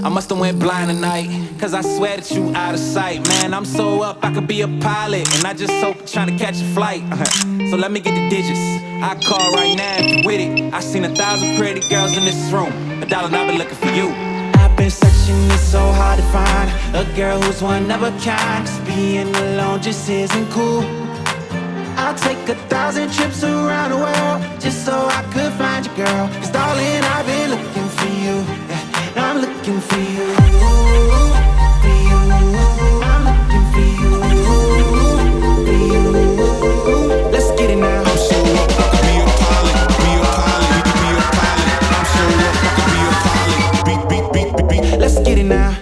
I must have went blind tonight, cause I swear that you out of sight. Man, I'm so up, I could be a pilot, and I just hope you're trying to catch a flight. So let me get the digits, I call right now if you with it. I seen 1,000 pretty girls in this room, but darling, I've been looking for you. I've been searching, it's so hard to find a girl who's one of a kind, cause being alone just isn't cool. I'll take 1,000 trips around the world just so I could find you, girl. Cause darling, I've been looking for you, yeah, I'm looking for you, for you. I'm looking for you, for you. Let's get it now. I'm so up, I could be a pilot, be a pilot, we could be a pilot. I'm so up, I could be a pilot, beat. Let's get it now.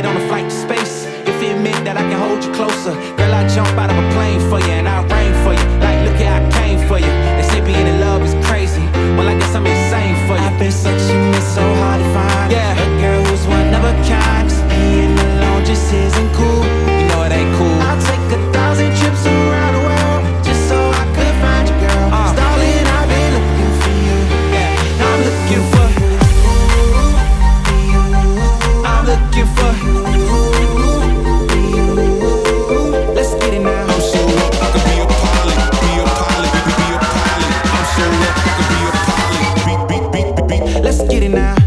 On a flight to space, if it meant that I can hold you closer, girl, I'd jump out of a plane for you and I'd rain for you. Like, look here, I came for you. They say being in love is crazy, well, I guess I'm insane for you. I've been searching, it's so hard to find, yeah, a girl who's one of a kind. Cause being alone just isn't cool. You know it ain't cool. I'll take 1,000 trips around the world just so I could find you, girl. Cause darling, I've been looking for you, yeah, I'm looking for you. I'm looking for you. Let's get it now. I'm so up, I could be a pilot, be a pilot, we could be a pilot. I'm so up, I could be a pilot, beat. Let's get it now.